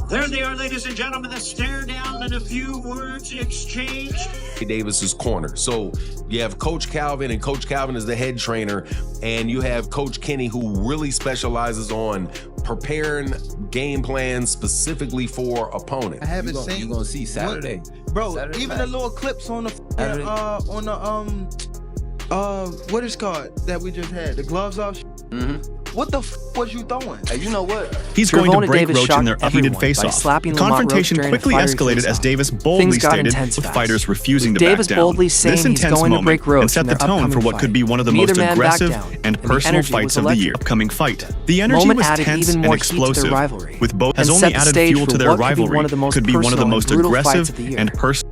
There they are, ladies and gentlemen, the stare down and a few words exchanged. Davis's corner. So you have Coach Calvin, and Coach Calvin is the head trainer, and you have Coach Kenny, who really specializes on preparing game plans specifically for opponents. I haven't seen. You're gonna see Saturday, bro. Saturday Even night. the little clips on the what is called that we just had, the gloves off. What the was you throwing? Hey, you know what? He's going to break Roach in their heated face-off. The confrontation quickly escalated as Davis boldly stated, with fighters refusing to back down. This intense moment and set the tone for what could be one of the most aggressive and personal fights of the year. Upcoming fight. The energy was tense and explosive, with both has only added fuel to their rivalry. Could be one of the most aggressive and personal.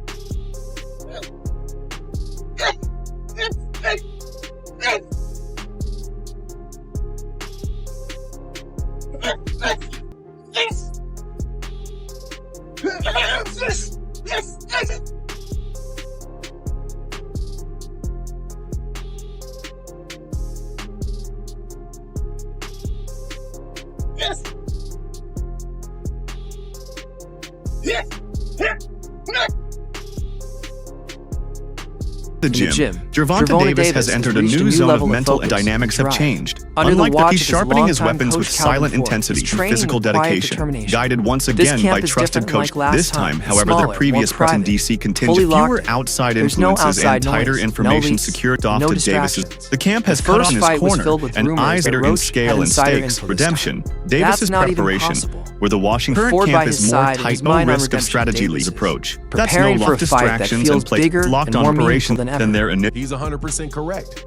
The gym. Gervonta Davis has entered a new zone of mental and dynamics have changed. Unlike that, he's sharpening his weapons with silent intensity and physical dedication, guided once again by trusted coach. This time, however, their previous present DC contingent fewer outside influences and tighter information secured off to Davis's. The camp has cut on his corner, and eyes are in scale and stakes. Redemption, Davis's preparation, where the Washington camp is more tight, no risk of strategy leads approach. That's no loft distractions and place locked on operation than their initial. He's 100% correct.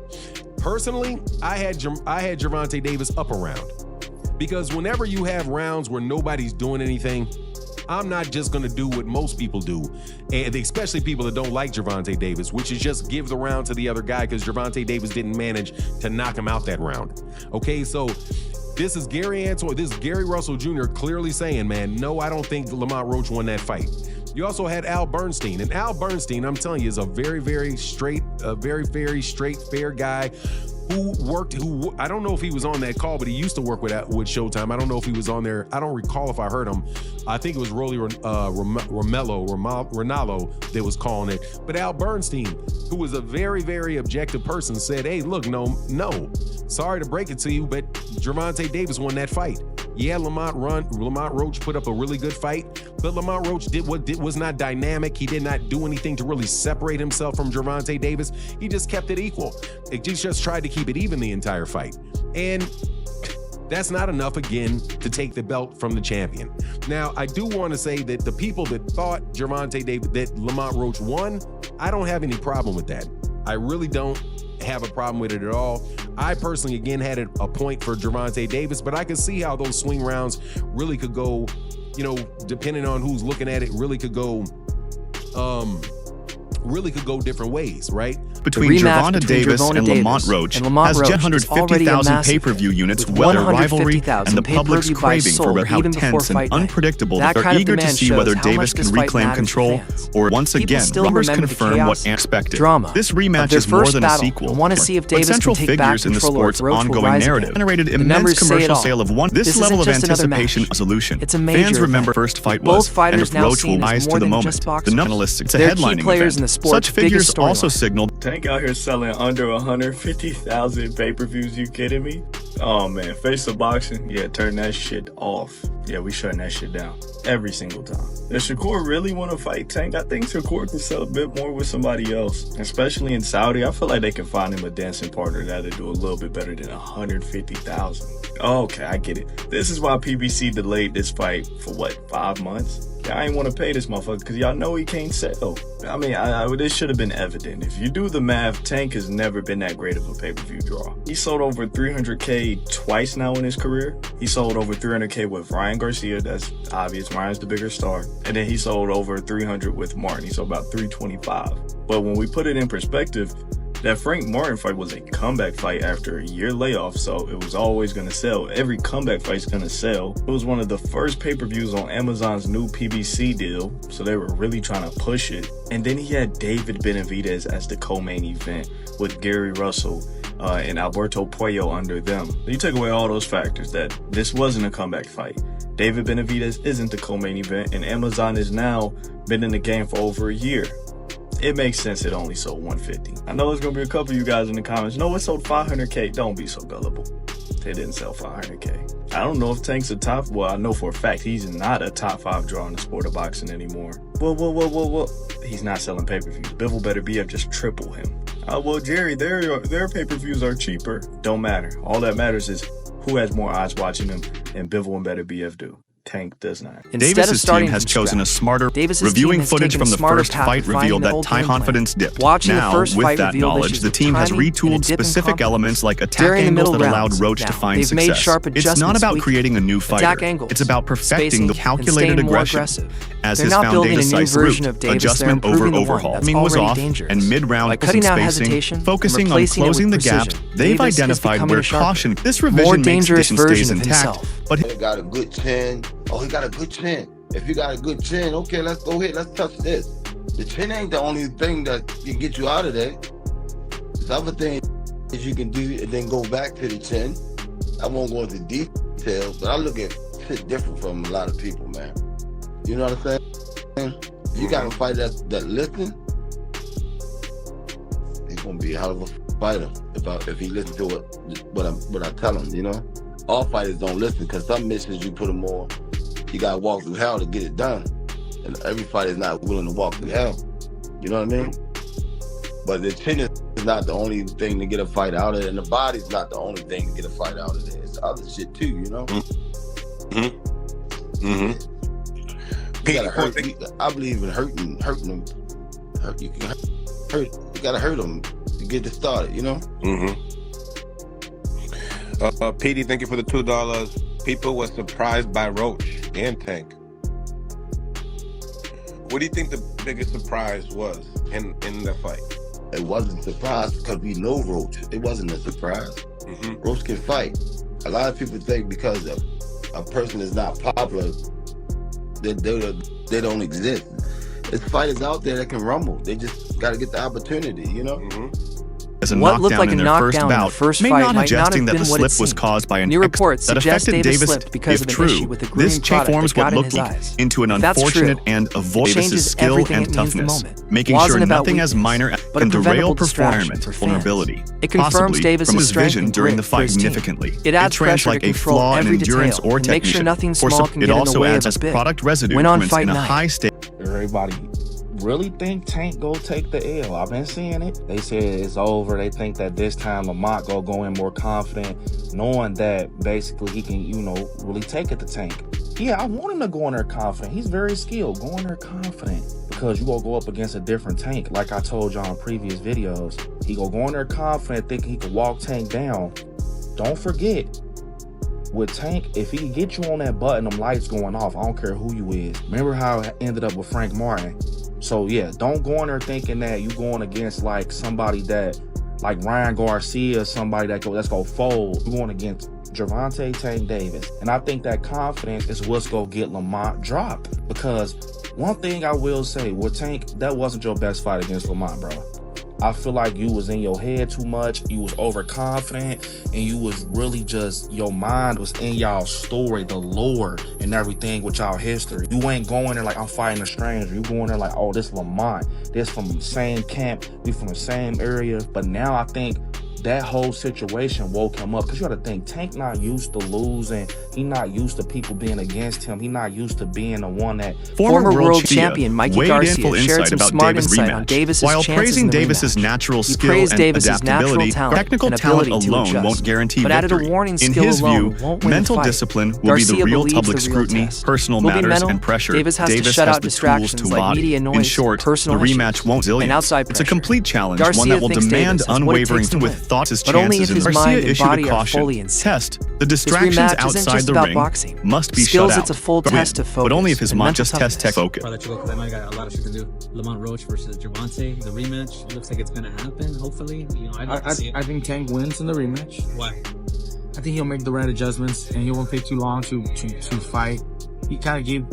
Personally, I had Gervonta Davis up a round, because whenever you have rounds where nobody's doing anything, I'm not just going to do what most people do, and especially people that don't like Gervonta Davis, which is just give the round to the other guy because Gervonta Davis didn't manage to knock him out that round. Okay, so this is Gary Russell Jr. clearly saying, man, no, I don't think Lamont Roach won that fight. You also had Al Bernstein, and Al Bernstein, I'm telling you, is a very, very straight, fair guy who I don't know if he was on that call, but he used to work with Showtime. I don't know if he was on there. I don't recall if I heard him. I think it was Rolly Ronaldo that was calling it. But Al Bernstein, who was a very, very objective person, said, hey, look, no, sorry to break it to you, but Gervonta Davis won that fight. Yeah, Lamont Roach put up a really good fight, but Lamont Roach was not dynamic. He did not do anything to really separate himself from Gervonta Davis. He just kept it equal. He just tried to keep it even the entire fight. And that's not enough, again, to take the belt from the champion. Now, I do want to say that the people that thought that Lamont Roach won, I don't have any problem with that. I really don't have a problem with it at all. I personally, again, had a point for Gervonta Davis, but I can see how those swing rounds really could go, depending on who's looking at it, really could go different ways, right? Between Gervonta Davis and Lamont Roach has 150,000 pay-per-view units, well, their rivalry and the public's craving for how tense and unpredictable that they're eager to see whether Davis can reclaim control or once again numbers confirm what expected. This rematch is more than a sequel, but central figures in the sport's ongoing narrative generated immense commercial sale of one. This level of anticipation resolution. Fans remember first fight was, and if Roach will rise to the moment. The analysts, it's a headlining event. Such figures also signaled. Tank out here selling under 150,000 pay-per-views, you kidding me? Oh man, Face of Boxing, yeah, turn that shit off. Yeah, we shutting that shit down every single time. Does Shakur really want to fight Tank? I think Shakur can sell a bit more with somebody else, especially in Saudi. I feel like they can find him a dancing partner that'll do a little bit better than 150,000. Okay, I get it. This is why PBC delayed this fight for what, 5 months? I ain't want to pay this motherfucker because y'all know he can't sell. I mean, this should have been evident. If you do the math, Tank has never been that great of a pay-per-view draw. He sold over 300K twice now in his career. He sold over 300K with Ryan Garcia. That's obvious. Ryan's the bigger star. And then he sold over 300 with Martin. He sold about 325. But when we put it in perspective, that Frank Martin fight was a comeback fight after a year layoff, so it was always going to sell. Every comeback fight's going to sell. It was one of the first pay-per-views on Amazon's new PBC deal, so they were really trying to push it. And then he had David Benavidez as the co-main event with Gary Russell and Alberto Puello under them. You take away all those factors, that this wasn't a comeback fight. David Benavidez isn't the co-main event, and Amazon has now been in the game for over a year. It makes sense it only sold 150. I know there's gonna be a couple of you guys in the comments. No, it sold 500K. Don't be so gullible. They didn't sell 500K. I don't know if Tank's a top. Well, I know for a fact he's not a top 5 draw in the sport of boxing anymore. Well. He's not selling pay-per-views. Bivol better be up just triple him. Well, Jerry, their pay-per-views are cheaper. Don't matter. All that matters is who has more odds watching them, and Bivol and Better BF do. Tank does not. Davis's team has chosen a smarter. Reviewing footage from the first fight revealed that confidence dipped. Now, with that knowledge, the team has retooled specific elements like attack angles that allowed Roach to find success. It's not about creating a new fighter. It's about perfecting the calculated aggression. As his foundation decides route, adjustment over overhaul. Timing was off, and mid-round spacing, focusing on closing the gap, they've identified where caution. This revision makes condition stays intact, but he got a good chin. Oh, he got a good chin. If you got a good chin, okay, let's go ahead. Let's touch this. The chin ain't the only thing that can get you out of there. There's other things you can do and then go back to the chin. I won't go into details, but I look at shit different from a lot of people, man. You know what I'm saying? You got a fighter that listen, he's gonna be a hell of a fighter if he listens to what I tell him, you know? All fighters don't listen because some missions you put them on, you gotta walk through hell to get it done. And every fighter is not willing to walk through hell. You know what I mean? But the chin is not the only thing to get a fight out of it, and the body's not the only thing to get a fight out of it. It's other shit too, you know? You gotta hurt. I believe in hurting them. You can hurt. You gotta hurt them to get it started, you know? PD, thank you for the $2. People were surprised by Roach and Tank. What do you think the biggest surprise was in the fight? It wasn't a surprise because we know Roach. It wasn't a surprise. Roach can fight. A lot of people think because a person is not popular, they don't exist. There's fighters out there that can rumble. They just got to get the opportunity, you know? As a knockdown in their first bout, may not suggesting that the slip was caused by an X that affected Davis. If true, this transforms what looked like into an unfortunate and avoid Davis's skill and toughness, making sure nothing as minor can derail performance or vulnerability. Possibly from his vision during the fight significantly. It trends like a flaw in endurance or technician. It also adds as product residue in a high state. Everybody really think Tank go take the L. I've been seeing it. They said it's over. They think that this time Lamont go in more confident, knowing that basically he can, really take it to Tank. Yeah, I want him to go in there confident. He's very skilled. Go in there confident because you gonna go up against a different Tank. Like I told y'all in previous videos, he go in there confident, thinking he could walk Tank down. Don't forget, with Tank, if he can get you on that button, them lights going off, I don't care who you is. Remember how it ended up with Frank Martin? So yeah, don't go in there thinking that you going against like somebody that, like Ryan Garcia, somebody that's gonna fold. You're going against Gervonta Tank Davis. And I think that confidence is what's gonna get Lamont dropped. Because one thing I will say, with Tank, that wasn't your best fight against Lamont, bro. I feel like you was in your head too much, you was overconfident, and you was really just, your mind was in y'all story, the lore and everything with y'all history. You ain't going there like, I'm fighting a stranger. You going there like, oh, this Lamont, this from the same camp, we from the same area. But now I think that whole situation woke him up, because you got to think, Tank not used to losing. He not used to people being against him. He not used to being the one that... Former world champion Mikey Garcia shared some smart insight on Davis's chances. While praising Davis's natural skill and adaptability, technical talent alone won't guarantee victory. In his view, mental discipline will be the real public scrutiny, personal matters, and pressure. Davis has the tools to body. In short, the rematch won't zillion. It's a complete challenge, one that will demand unwavering with thought his chances, and Garcia issued a caution. Test the distractions outside the ring must be shut out. It's a full test of focus, but only if his mind just tests tech focus. I'll let you go because I know you got a lot of shit to do. Lamont Roach versus Gervonta, the rematch. It looks like it's gonna happen. Hopefully, I'd like to see it. I think Tank wins in the rematch. Why? I think he'll make the right adjustments and he won't take too long to fight. He kind of gave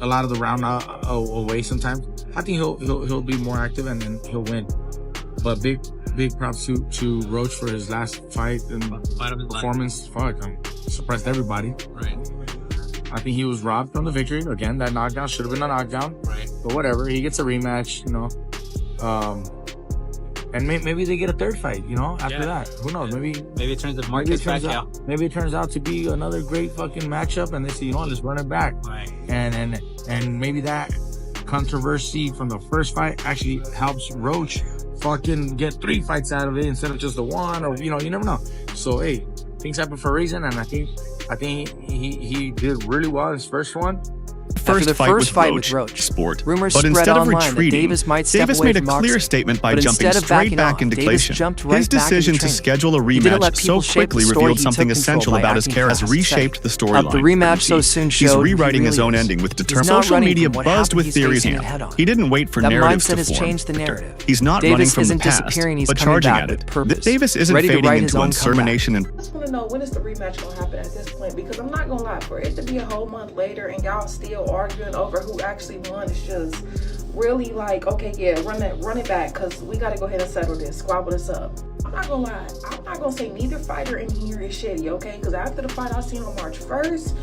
a lot of the round away sometimes. I think he'll be more active and then he'll win. But big props to Roach for his last fight and performance. Fuck, surprised everybody. Right. I think he was robbed from the victory. Again, that knockdown should have been a knockdown. Right. But whatever, he gets a rematch, you know. And maybe they get a third fight, you know, after that. Who knows? Maybe it turns the market back out. Maybe it turns out to be another great fucking matchup, and they say, you know what, let's run it back. Right. And maybe that controversy from the first fight actually helps Roach fucking get 3 fights out of it instead of just the one, or, you know, you never know. So, hey, things happen for a reason, and I think he did really well in his first one. After the first fight with Roach, sport. Rumors but instead of retreating, Davis made a clear statement by jumping straight back into Glacian. His decision to schedule a rematch so quickly revealed something essential about his character. Has reshaped the storyline. The rematch so soon showed he's rewriting his own ending with determination. Social media buzzed with theories. He didn't wait for narratives to form. He's not running from the past, but charging at it. Davis isn't fading into uncertainty. I just want to know, when is the rematch going to happen at this point? Because I'm not going to lie, for it to be a whole month later and y'all still arguing over who actually won, is just really like, okay, yeah, run it back, because we got to go ahead and settle this, squabble this up. I'm not gonna lie, I'm not gonna say neither fighter in here is shitty, okay? Because after the fight I seen on March 1st,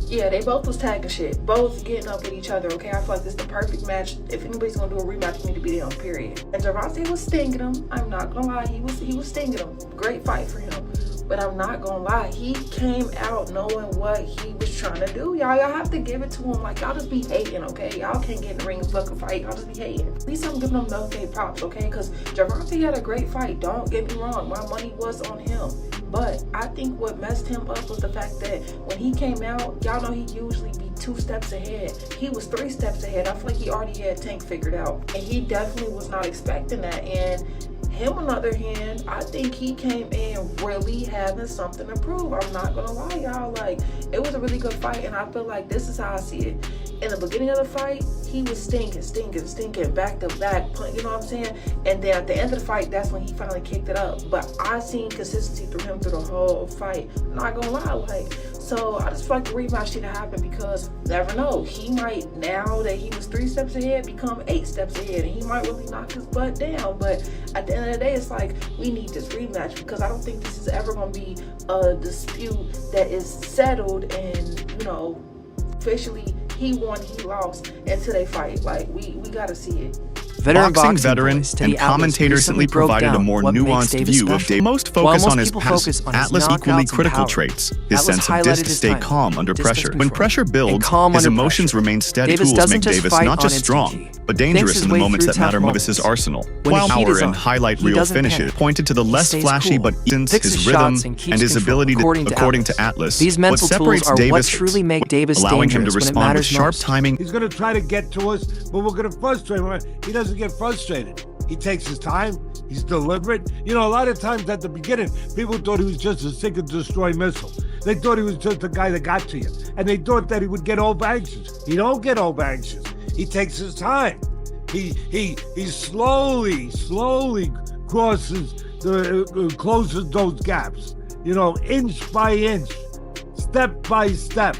yeah, they both was tagging shit, both getting up with each other, okay? I feel like this is the perfect match. If anybody's gonna do a rematch, you need to be there on, period. And Gervonta was stinging him. I'm not gonna lie, he was stinging him. Great fight for him. But I'm not gonna lie, he came out knowing what he was trying to do. Y'all have to give it to him. Like, y'all just be hating, okay? Y'all can't get in the ring and fucking fight. Y'all just be hating. At least I'm giving him no fake props, okay? Because Gervonta had a great fight. Don't get me wrong. My money was on him. But I think what messed him up was the fact that when he came out, y'all know he usually be 2 steps ahead. He was 3 steps ahead. I feel like he already had Tank figured out. And he definitely was not expecting that. And him, on the other hand, I think he came in really having something to prove. I'm not gonna lie, y'all. Like, it was a really good fight, and I feel like this is how I see it. In the beginning of the fight, he was stinking, back to back, you know what I'm saying? And then at the end of the fight, that's when he finally kicked it up. But I seen consistency through him through the whole fight. I'm not gonna lie, like, so I just feel like the rematch didn't happen, because never know, he might, now that he was 3 steps ahead, become 8 steps ahead, and he might really knock his butt down. But at the end of the day, it's like, we need this rematch, because I don't think this is ever going to be a dispute that is settled and, you know, officially he won, he lost until they fight. Like, we got to see it. Boxing veteran and commentator recently provided a more nuanced view of Davis. Most focus on his past, Atlas equally critical traits. His sense of to stay calm under pressure. When pressure builds, his emotions remain steady. Tools make Davis not just strong, but dangerous in the moments that matter most. His arsenal, while power and highlight reel finishes, pointed to the less flashy but his rhythm and his ability to, according to Atlas, these mental tools are what truly make Davis allowing him to respond with sharp timing. He's going to try to get to us, but we're going to frustrate him. He doesn't get frustrated. He takes his time. He's deliberate. You know, a lot of times at the beginning, people thought he was just a sink and destroy missile. They thought he was just a guy that got to you. And they thought that he would get over anxious. He don't get over anxious. He takes his time. He slowly closes those gaps. You know, inch by inch, step by step.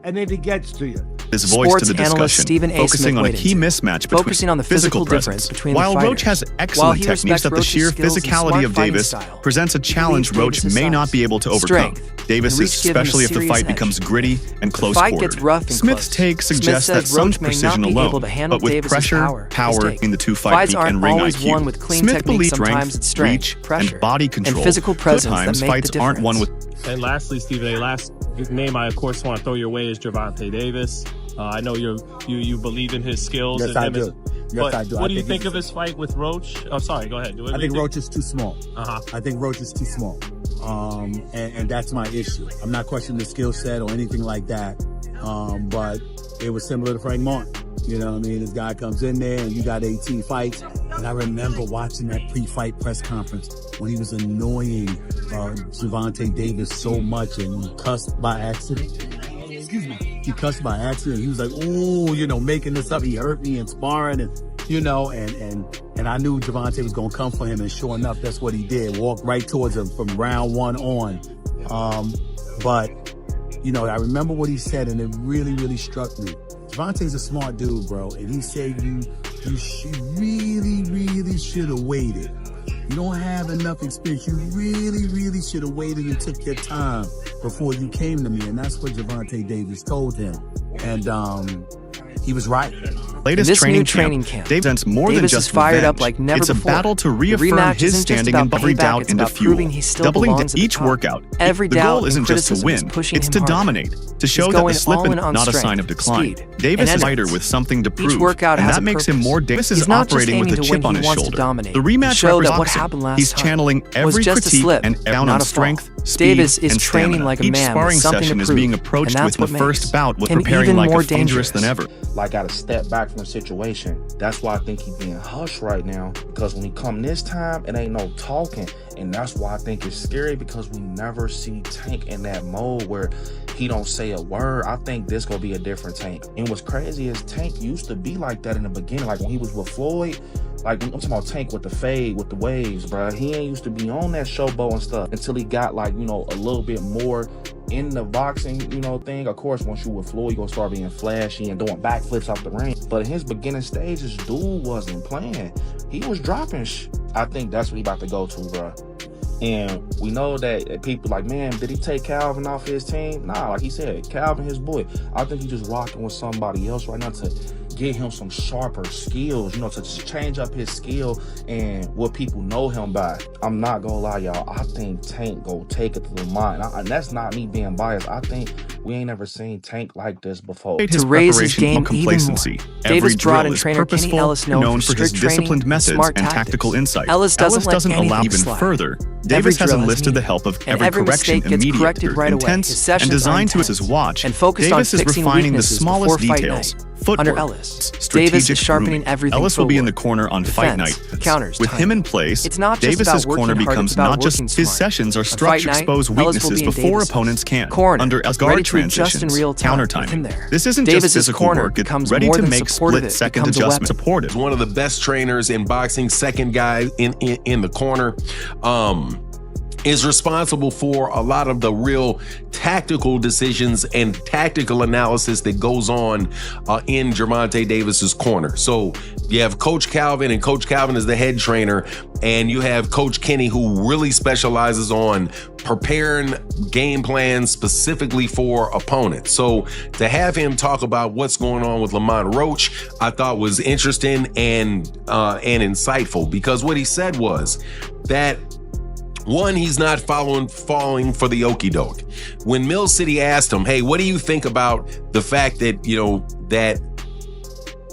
And then he gets to you. His voice to the discussion, focusing on a key mismatch between the physical difference between While Roach has excellent techniques, that the sheer physicality of Davis presents a challenge Roach may not be able to overcome. Davis, especially if the fight becomes gritty and close-quartered. Smith's take suggests that some precision alone, but with pressure, power in the 2 fight peak and ring IQ. Smith believes strength, reach, and body control. Sometimes fights aren't won with. And lastly, Stephen, a last name I of course want to throw your way is Gervonta Davis. I know you believe in his skills. Yes, I do. Yes, I do. What do you think of his fight with Roach? Oh, sorry, go ahead. I think Roach is too small. I think Roach is too small. And that's my issue. I'm not questioning the skill set or anything like that. But it was similar to Frank Martin. You know what I mean? This guy comes in there and you got 18 fights. And I remember watching that pre-fight press conference when he was annoying Gervonta Davis so much and he cussed by accident. Excuse me. He cussed by accident. He was like, "Oh, you know, making this up. He hurt me in sparring," and you know, and I knew Gervonta was gonna come for him, and sure enough, that's what he did. Walked right towards him from round 1 on. But you know, I remember what he said, and it really, really struck me. Gervonta's a smart dude, bro, and he said you really, really should have waited You don't have enough experience. You really, really should have waited and took your time before you came to me. And that's what Gervonta Davis told him. And he was right. Latest training camp, Davis presents more than just fired revenge. up like never it's before. A battle to reaffirm his standing and every doubt into fuel. Doubling each workout. Every the goal isn't just to win, it's to dominate, to show that the slip is not a sign of decline. Davis is a fighter with something to prove, and that makes him more. Davis is operating with a chip on his shoulder. The rematch represents he's channeling every critique and down on strength, speed, and stamina. Each sparring session is being approached with the first bout with preparing like a dangerous than ever. Like, got to step back from the situation. That's why I think he's being hushed right now, because when he come this time, it ain't no talking. And that's why I think it's scary, because we never see Tank in that mode where he don't say a word. I think this gonna be a different Tank. And what's crazy is Tank used to be like that in the beginning, like when he was with Floyd. Like, I'm talking about Tank with the fade, with the waves, bro. He ain't used to be on that showboat and stuff until he got, like, you know, a little bit more in the boxing, you know, thing. Of course, once you with Floyd, you gonna start being flashy and doing backflips off the ring. But in his beginning stages, dude wasn't playing. He was dropping I think that's what he about to go to, bro. And we know that people like, man, did he take Calvin off his team? Nah, like he said, Calvin, his boy. I think he's just rocking with somebody else right now to get him some sharper skills, you know, to change up his skill and what people know him by. I'm not gonna lie, y'all. I think Tank go take it to the mind. And that's not me being biased. I think we ain't ever seen Tank like this before. To raise his game even more, Davis brought in trainer Kenny Ellis, known for his disciplined methods and tactical insight. Ellis doesn't allow even further. Davis has enlisted the help of every correction immediate, intense, and designed to his watch. Davis is refining the smallest details. Footwork, strategic sharpening everything. Ellis will be in the corner on fight night. Counters, with him in place, Davis's corner becomes not just his sessions are structured to expose weaknesses before opponents can. Under guard transitions, counter timing. This isn't just physical work, it's ready to make split-second adjustments. Supportive. One of the best trainers in boxing, second guy in the corner. Is responsible for a lot of the real tactical decisions and tactical analysis that goes on in Gervonta Davis's corner. So you have Coach Calvin, and Coach Calvin is the head trainer, and you have Coach Kenny, who really specializes on preparing game plans specifically for opponents. So to have him talk about what's going on with Lamont Roach, I thought was interesting and insightful, because what he said was that, one, he's not falling for the okie doke. When Mill City asked him, hey, what do you think about the fact that, you know, that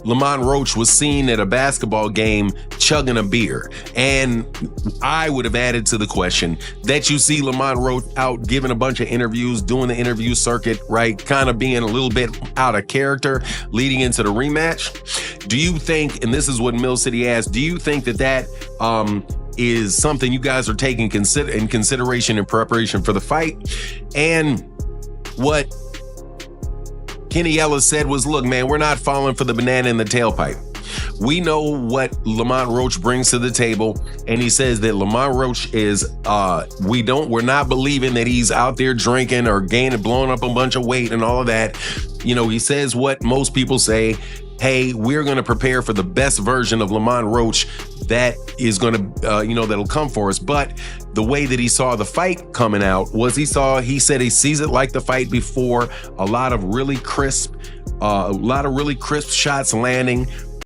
Lamont Roach was seen at a basketball game chugging a beer? And I would have added to the question that you see Lamont Roach out giving a bunch of interviews, doing the interview circuit, right? Kind of being a little bit out of character leading into the rematch. Do you think, and this is what Mill City asked, do you think that is something you guys are taking in consideration in preparation for the fight? And what Kenny Ellis said was, look, man, we're not falling for the banana in the tailpipe. We know what Lamont Roach brings to the table, and he says that Lamont Roach is we're not believing that he's out there drinking or blowing up a bunch of weight and all of that. You know, he says what most people say, hey, we're going to prepare for the best version of Lamont Roach that is going to, that'll come for us. But the way that he saw the fight coming out was he said he sees it like the fight before, a lot of really crisp shots landing,